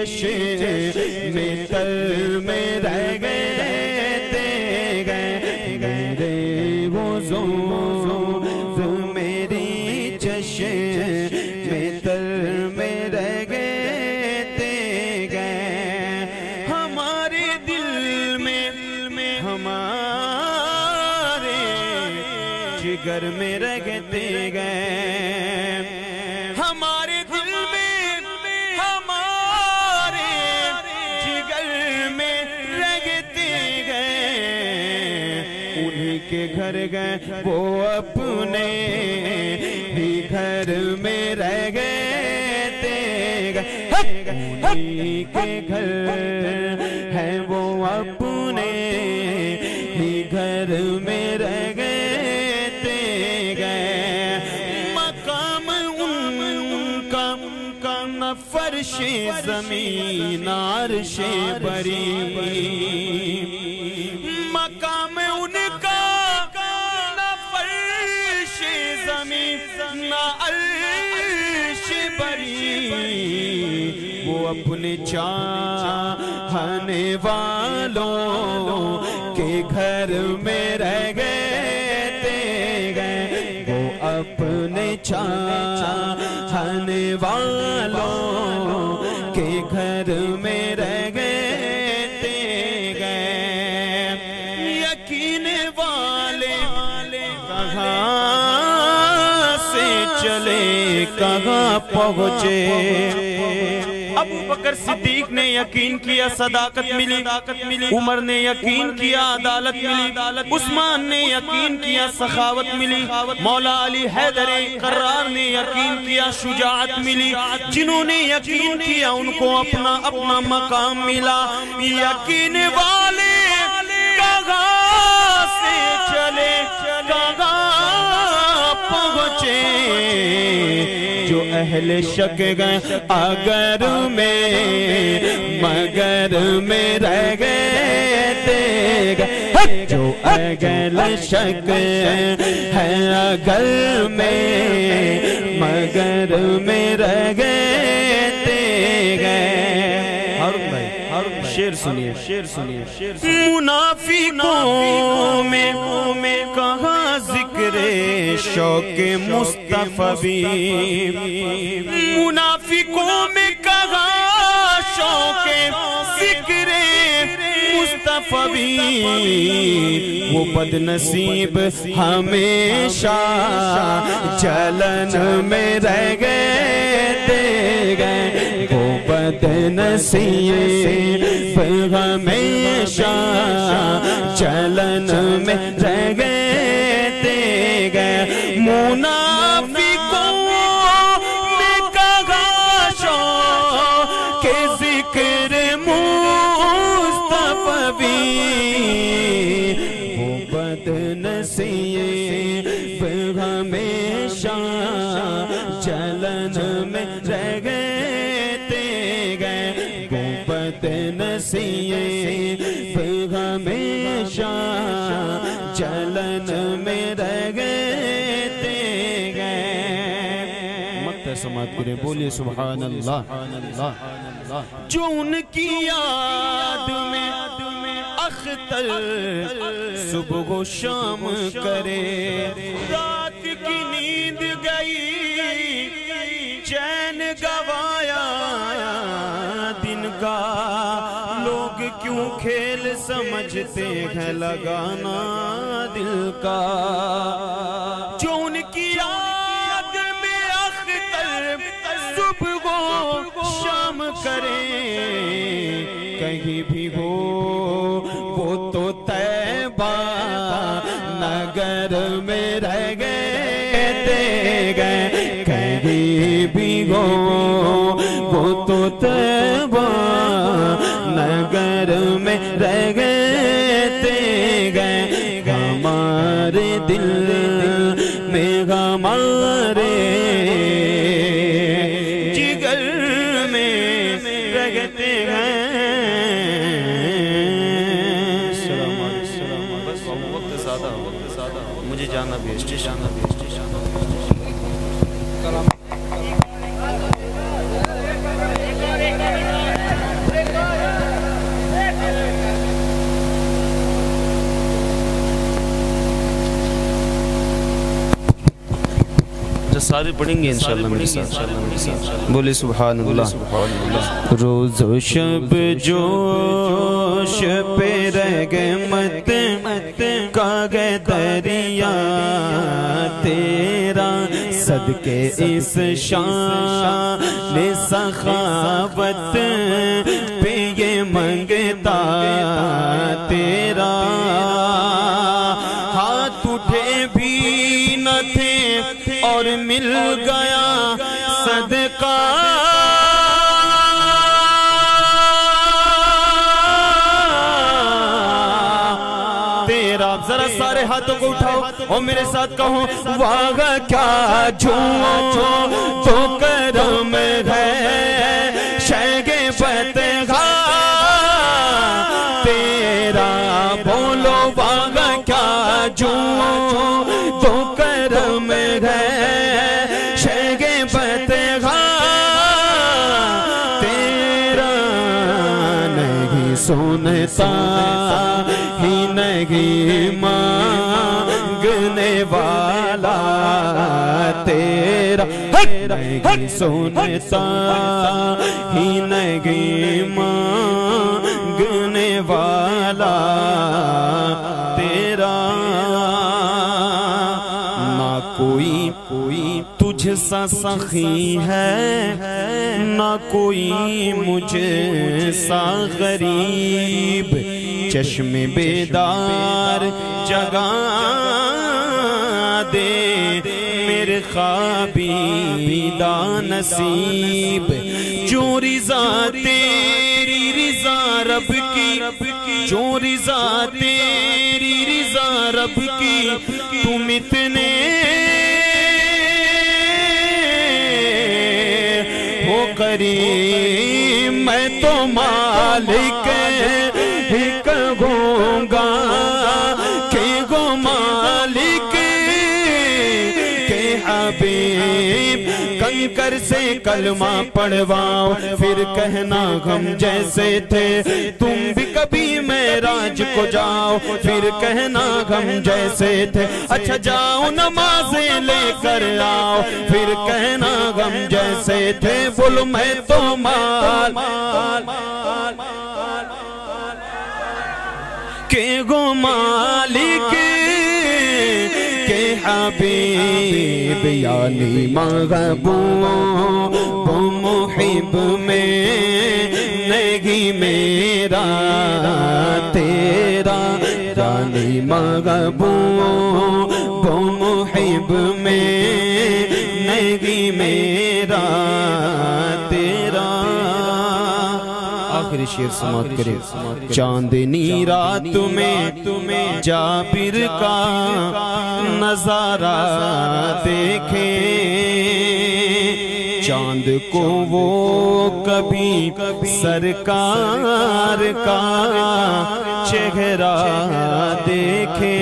چشم تر میں رہ گئے میرے حضور میری چشم تر میں رہ گئے ہمارے دل میں ہمارے جگر میں رہتے گئے ہمارے دل میں ہمارے جگر میں رہتے گئے انہی کے گھر گئے وہ اپنے ہی گھر میں رہ گئے انہی کے گھر ہے وہ اپنے ہی گھر میں رہ گئے مقام ان کا نہ فرش زمین عرش بری مقام ان کا نہ فرش زمین نہ عرش بری وہ اپنے چاہنے والوں کے گھر میں رہ گئے وہ اپنے چاہنے والوں کے گھر میں رہ گئے یقین والے کہاں سے چلے کہاں پہنچے ابو بکر صدیق نے یقین کیا صداقت ملی عمر نے یقین کیا عدالت ملی عثمان نے یقین کیا سخاوت ملی مولا علی حیدر قرار نے یقین کیا شجاعت ملی جنہوں نے یقین کیا ان کو اپنا مقام ملا یقین والے کہاں سے چلے کہاں پہنچے جو اہل شک گئے اگر مگر میں رہ گئے جو اہل شک ہے اگر مگر میں رہ گئے شیر سنیے منافقوں میں کہاں ذکر شوق مصطفیٰ بھی منافقوں میں کہاں شوق ذکر مصطفیٰ بھی وہ بدنصیب ہمیشہ جلن میں رہ گئے وہ بدنصیب ہمیشہ جلن میں رہ گئے منافقوں میں کہاں شوق ذکر مصطفیٰ بھی وہ بدنصیب ہمیشہ جلن میں رہ گئے وہ بدنصیب ہمیشہ جلن میں رہ گئے سماعت کریں بولیے سبحان اللہ جو ان کی یاد میں اختر صبح و شام کرے رات کی نیند گئی چین گوایا دن کا لوگ کیوں کھیل سمجھتے ہیں لگانا دل کا جو ان کی شام کریں کہیں بھی ہو وہ تو طیبہ نگر میں رہ گئے کہیں بھی ہو وہ تو طیبہ نگر میں رہ گئے ہمارے دل میں ہمارے مجھے جانا بھی اسٹیشن سارے پڑھیں گے انشاءاللہ میرے ساتھ. بولے سبحان اللہ. روز و شب جوش پہ رحمت کا گئے دریا تیرا، صدقے اس شان سخاوت پہ یہ منگتا تیرا. ہاتھ اٹھے بھی نہ تھے اور مل گیا صدقہ تیرا. ذرا سارے ہاتھوں کو اٹھاؤ اور میرے ساتھ کہو واہ کیا جھوم تو کرم ہے شیخ فتح تیرا. بولو واہ کیا جھوم تو کرم ہے شیخ فتح تیرا. نہیں سنتا ہی نہیں مانگنے والا تیرا، نہیں سنتا ہی نہیں مانگنے والا تیرا. نہ کوئی تجھ سا سخی ہے، نہ کوئی مجھ سا غریب، چشم بیدار جگا دے میرے خوابیدہ نصیب. جو رضا تیری رضا رب کی، جو رضا تیری رضا رب کی، تم اتنے ہو قریب میں تو مالک ہی کہوں گا کہ گو مالک کے حبیب. کنکر سے کلمہ پڑھواؤ پھر کہنا ہم جیسے تھے، تم بھی کبھی معراج کو جاؤ پھر کہنا ہم جیسے تھے. اچھا جاؤ نمازیں لے کر آؤ پھر کہنا ہم جیسے تھے. بولو میں تو کہ گو مالک کے حبیب، یعنی محبوب محب میں نہیں میرا تیرا، یعنی محبوب محب میں نہیں میرا تیرا. آخری شعر سماعت کرے. چاندنی رات میں جابر کا نظارہ دیکھے، چاند کو وہ کبھی سرکار کا چہرہ دیکھے.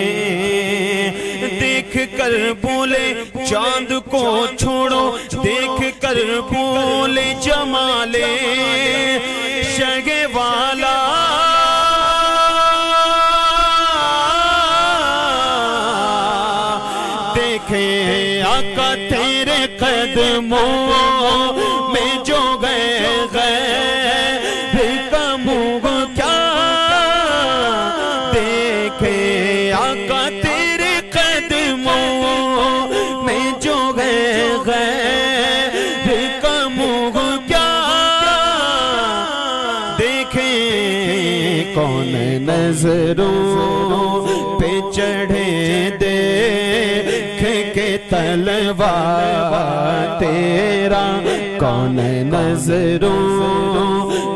دیکھ کر بولے چاند کو چھوڑو، دیکھ کر بولے جمالے شگ والا. دیکھے آقا تیرے قدموں میں جو گئے غیر کا منہ کیا. دیکھے آقا تیرے قدموں میں جو گئے غیر کا منہ کیا. دیکھیں کون نظروں پہ چڑھے دیکھ کے تلوار تیرا، کون نظروں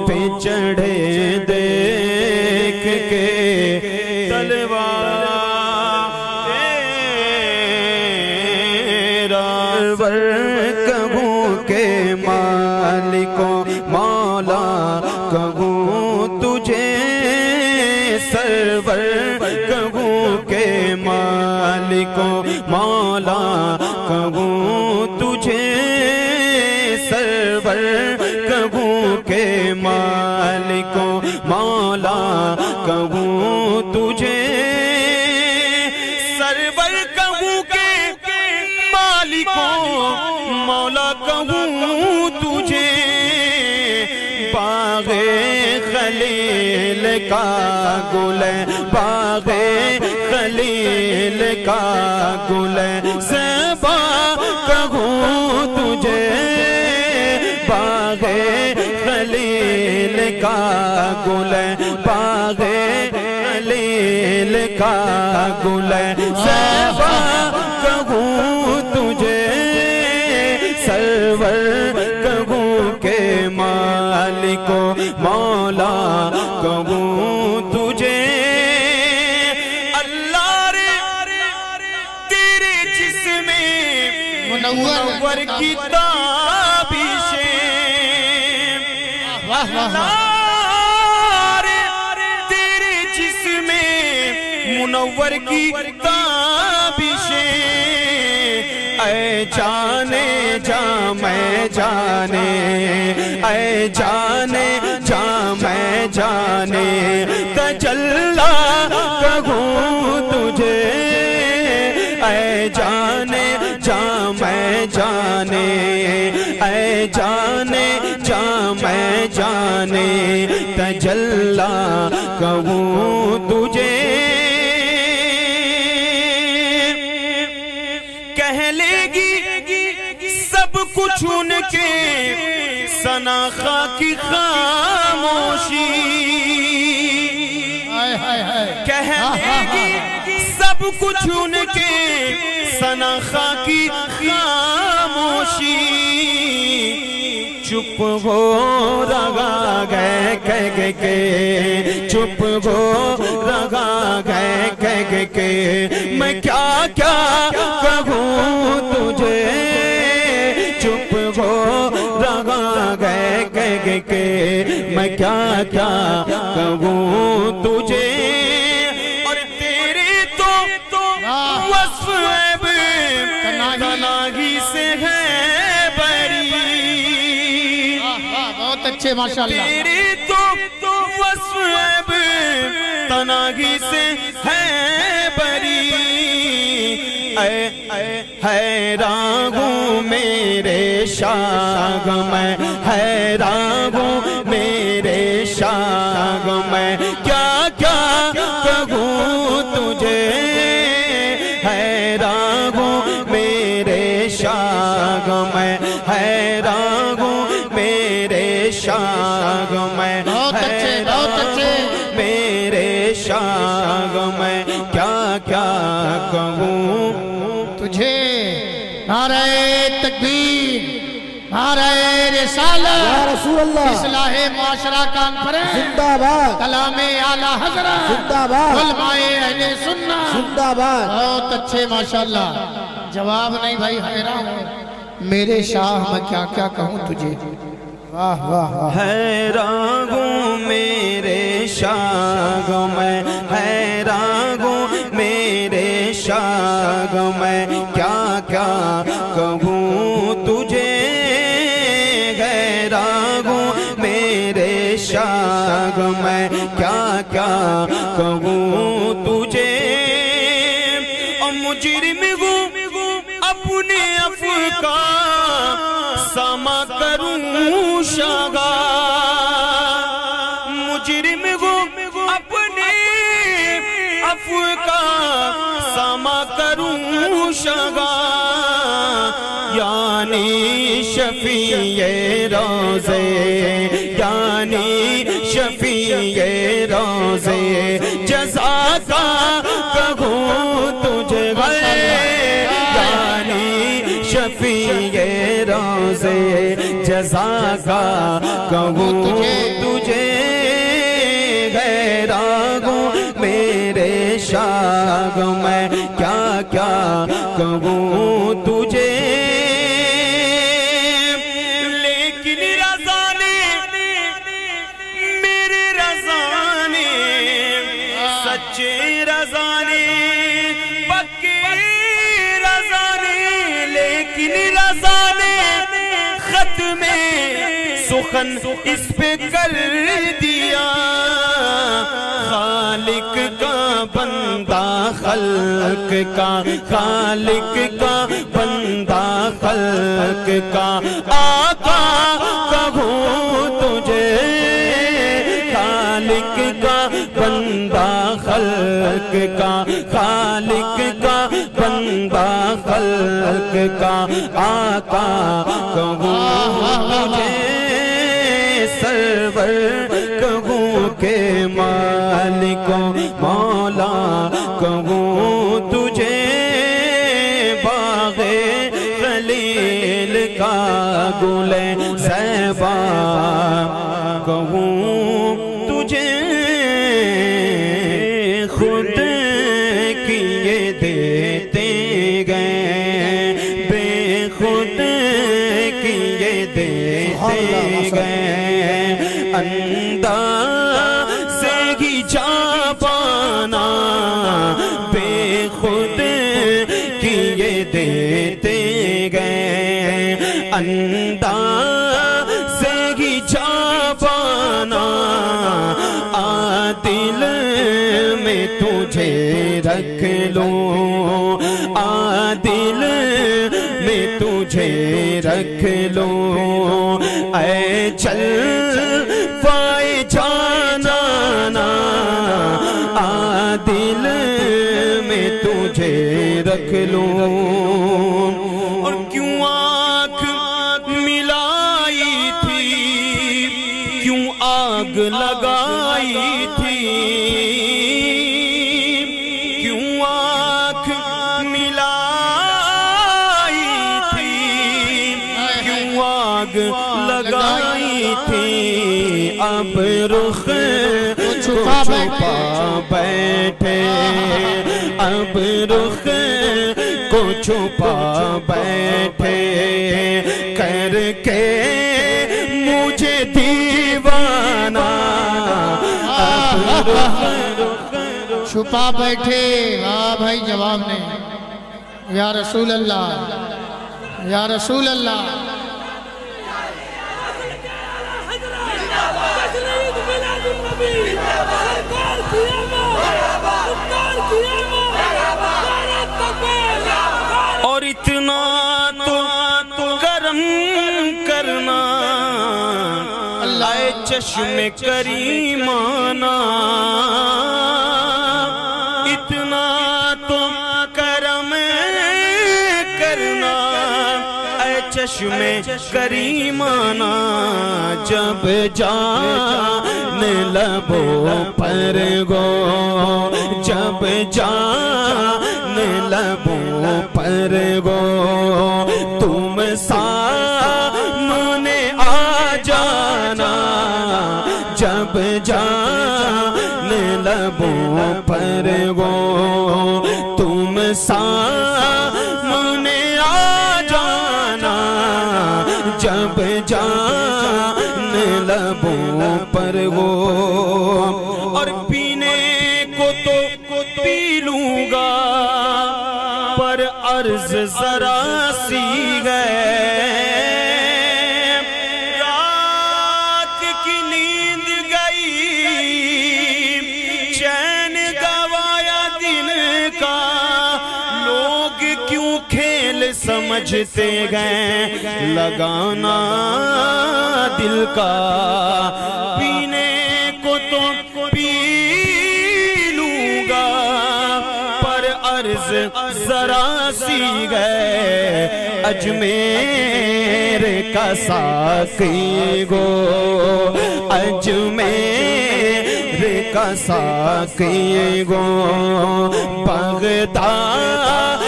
پہ چڑھے دیکھ کے تلوار تیرا. کہوں کہ مالکوں مولا کہوں تجھے سرور، کہوں کہ مالکوں مولا کہوں تجھے سرور، کہوں کہ مالکوں مولا کہوں تجھے سرور، کہوں کہ مالکوں خلیل کا گل باغ خلیل کا گل زیبا کہوں تجھے باغ خلیل کا گل باغ خلیل کا گل زیبا کہوں تجھے سرور کہوں کہ مالکو مولا کہوں تجھے اللہ رے تیرے جسم منور کی تابشیں اللہ رے تیرے جسم منور کی تابشیں اے جانے جا میں جانے اے جانے جا میں جانے تجلا کہوں تجھے اے جانے جا میں جانے اے جانے جا میں جانے تجلا کہوں تجھے کہہ لے گی سب کچھ ان کے ثنا خاک کی خاموشی کہہ لے گی سب کچھ ان کے ثنا خاک کی خاموشی چپ ہو رگا گئے کہہ کے چپ ہو رگا گئے کہہ کے میں کیا کیا کہوں تجھے چپ ہو رگا گئے کہہ کے میں کیا کیا کہوں تجھے اور تیرے تو وصف عیب تناہی سے ہے بہت اچھے ماشاءاللہ تیری تو وصف عیب تناہی سے ہے بری اے حیران ہوں میرے شاگ میں حیران ہوں میرے شاگ میں کیا کیا کہوں تجھے حیران ہوں میرے شاگ میں حیران ہوں میرے شاگ میں میرے شاگ میں کیا کیا کہوں تجھے نعرہ تکبیر نعرہ رسالت یا رسول اللہ اصلاح معاشرہ کانفرنس زندہ باد کلام اعلیٰ حضرت زندہ باد علماء اہل سنت زندہ باد بہت اچھے ماشاءاللہ جواب نہیں بھائی حیران میرے شاہ میں کیا کیا کہوں تجھے واہ واہ واہ حیران ہوں میرے شاگ میں حیران ہوں میرے شاگ میں کیا کیا کہوں تجھے حیران ہوں میرے شاگ میں کیا کیا کہوں تجھے اور مجرم ہوں اپنے عفو کا سما کروں شاگا مجرم ہوں اپنے عفو کا سما کروں شاگا یعنی شفیع روزے یعنی شفیع روزے جزا کا کہوں تجھے یعنی شفیع روزے جزا کا کہوں تجھے حیران ہوں میرے شاگ میں کیا کیا کہوں تجھے لیکن رضا نے میرے رضا نے سچے رضا نے پکے رضا نے لیکن رضا نے ختم سخن اس پہ کر دیا خالق کا بندہ خلق کا خالق کا بندہ خلق کا آقا کہوں تجھے خالق کا بندہ خلق کا، خالق کا بندہ خلق کا، آقا کہوں تجھے سرور کہوں کہ مالک مولا کہوں تجھے باغ خلیل کا گل زیبا کہوں تجھے خود کیے دیتے گئے بے خود کیے دیتے گئے اندازے ہی جا پانا بے خود کیے دیتے گئے اندازے ہی جا پانا دل میں تجھے رکھ لوں دل میں تجھے رکھ لوں اے چل پائے جانا دل میں تجھے رکھ لوں اور کیوں آنکھ ملائی تھی کیوں آگ لگائی تھی کیوں آنکھ ملائی تھی کیوں آگ لگائی تھی اب رخ چھپا بیٹھے اب رخ کو چھپا بیٹھے کر کے مجھے دیوانہ اب رخ چھپا بیٹھے ہاں بھائی جواب نہیں یا رسول اللہ یا رسول اللہ اور اتنا تو کرم کرنا اے چشم کریمانہ اتنا تو کرم کرنا اے چشم کریمانہ جب جان لبوں پر گو جب جان لبوں پر گو تم سامنے آ جانا جب جان لبوں پر گو تم سامنے آ جانا جب جان لبوں پر گو اور پینے کو تو پی لوں گا پر عرض ذرا سی ہے رات کی نیند گئی چین گوایا دن کا لوگ کیوں کھیل سمجھتے گئے لگانا دل کا پینے کو تو پی لوں گا پر عرض ذرا سی گئے اجمیر کا ساقی گو اجمیر کا ساقی گو بغداد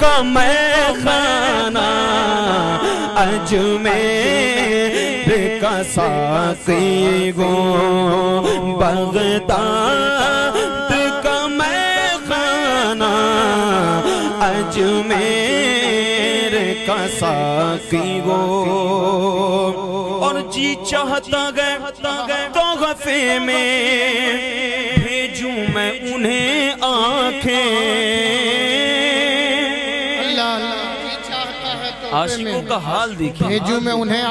کا میخانہ اجمیر کا ساقی گو بغداد کا میخانہ اجمیر کا ساقی گو اور جی چاہتا گئے تحفے میں بھیجوں میں انہیں آنکھیں عاشقوں کا حال دیکھیں بھیجوں میں انہیں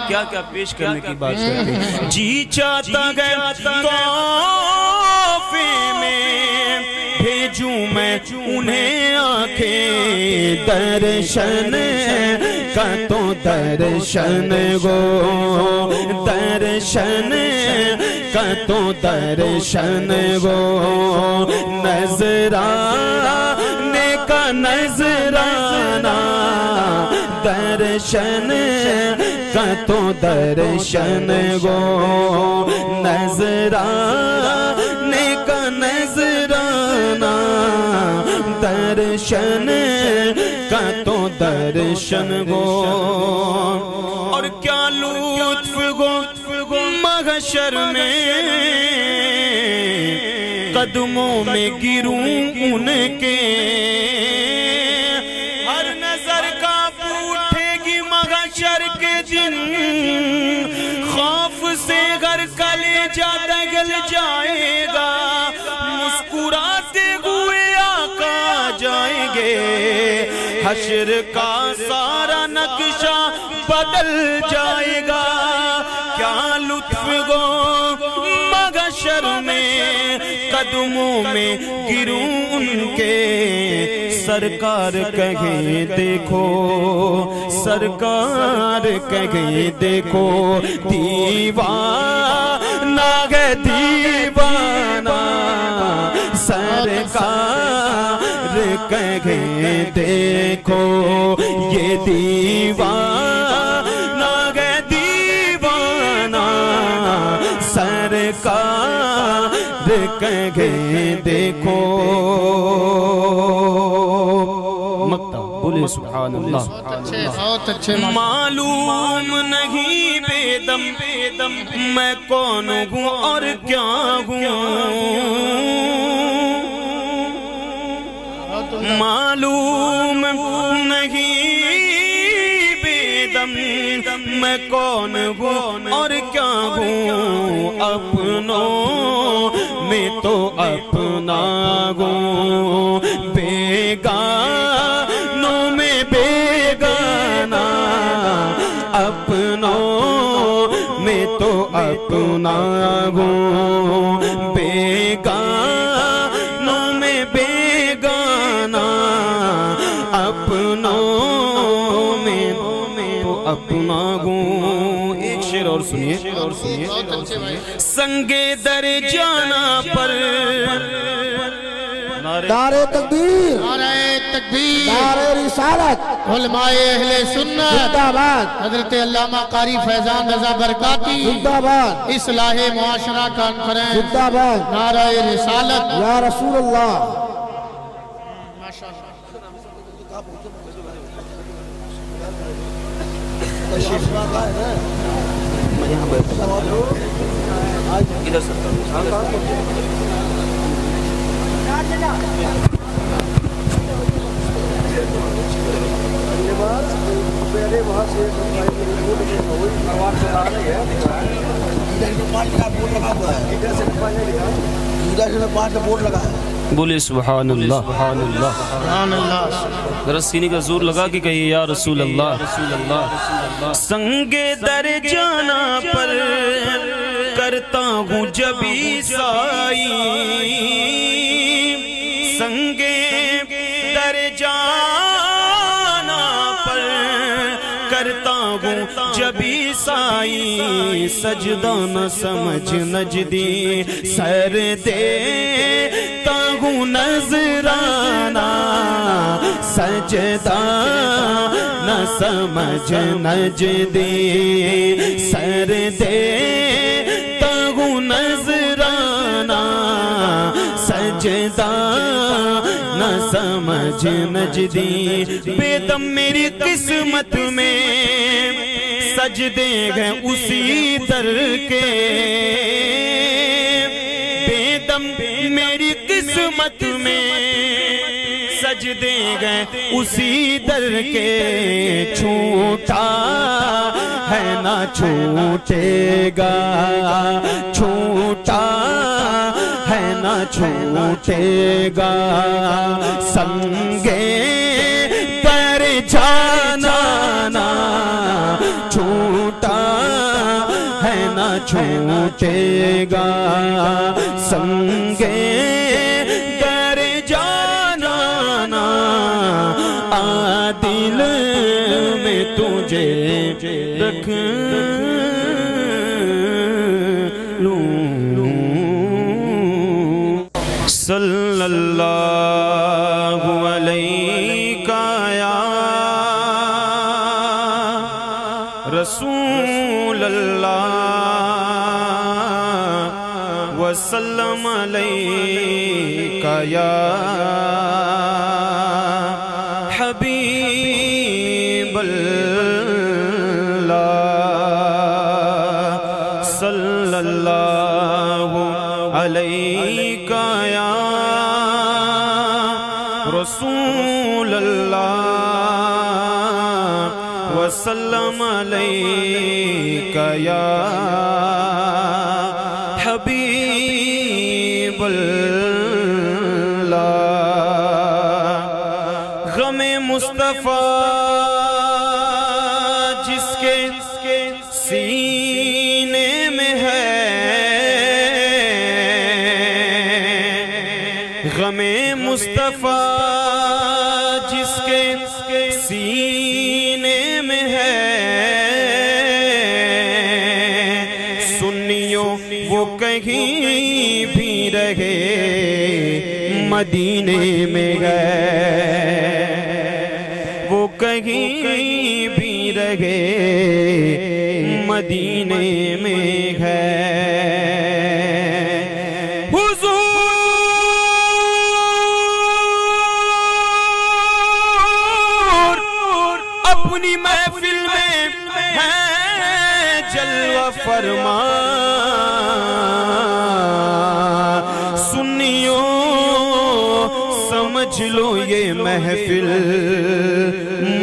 کیا کیا پیش کرنے کی بات کرتے ہیں جی چاہتا گئے تحفے میں بھیجوں میں انہیں آنکھیں درشن کا تو درشن گو درشن کا تو درشن گو نظرانے کا نظرانہ درشن کا تو درشن گو نظرانے کا نظرانہ درشن کا تو درشن گو اور کیا لطف گو محشر میں قدموں میں گروں ان کے ہر نظر کانپ اٹھے گی محشر کے دن خوف سے گھر کلیجہ دگل جائے گا مسکراتے ہوئے آقا جائیں گے حشر کا سارا نقشہ بدل جائے گا کیا لطف گو محشر میں قدموں میں گروں ان کے سرکار کہیں دیکھو سرکار کہیں دیکھو دیوانہ ہے دیوانہ سرکار کہیں دیکھو یہ دیوانہ ہے دیوانہ سرکار کہیں دیکھو مکتب بولے سبحان اللہ بہت اچھے معلوم نہیں بے دم میں کون ہوں اور کیا ہوں معلوم نہیں بے دم میں کون ہوں اور کیا ہوں اپنوں میں تو اپنا ہوں بیگانوں میں بیگانہ اپنوں میں تو اپنا ہوں بیگانوں میں بیگانہ اپنوں میں تو اپنا ہوں ایک شعر اور سنیے سنگے در جانا پر نعرہ تکبیر نعرہ تکبیر نعرہ رسالت علماء اہل سنت زندہ باد حضرت علامہ قاری فیضان رضا برکاتی زندہ باد اصلاح معاشرہ کانفرنس زندہ باد نعرہ رسالت یا رسول اللہ بولے سبحان اللہ سبحان اللہ سبحان اللہ ذرا سینے کا زور لگا کے کہیے یا رسول اللہ سنگے در جانا پر کرتا ہوں جبھی سائی سنگے در جانا پر کرتا ہوں جبھی سائی سجدہ نہ سمجھ نجدی سر دیتا ہوں نظرانہ سجدہ نہ سمجھ نجدی سر دیتا ہوں نظرانہ سجدہ نہ سمجھ نجدی بے دم میری قسمت میں سجدے گئے اسی در کے بے دم میری قسمت میں سجدے گئے اسی در کے چھوٹا ہے نہ چھوٹے گا چھوٹا ہے نہ چھوٹے گا سنگے پر جانا نا چھوٹا ہے نہ چھوٹے گا سنگے پر جانا نا عادل میں تو صلی اللہ علیہ یا رسول اللہ وسلم علیہ یا حبیب اللہ صلی اللہ علیہ یا رسول اللہ وسلم علیہ یا حبیب اللہ غم مصطفیٰ جس کے سینے میں ہے غم مصطفیٰ جس کے سینے میں ہے سنیوں وہ کہیں بھی رہے مدینے میں گئے وہ کہیں بھی رہے مدینے میں گئے اپنی محفل میں ہے جلوہ فرما سنیوں سمجھ لو یہ محفل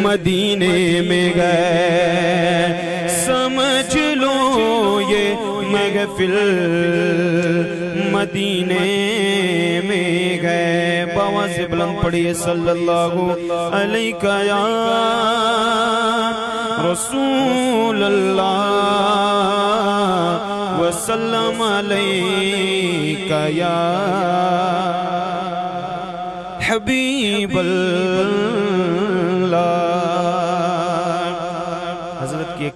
مدینے میں گئے سمجھ لو یہ محفل مدینے میں گئے باوا سے بلند پڑھیے صلی اللہ علیہ یا رسول اللہ وسلم علیہ یا حبیب اللہ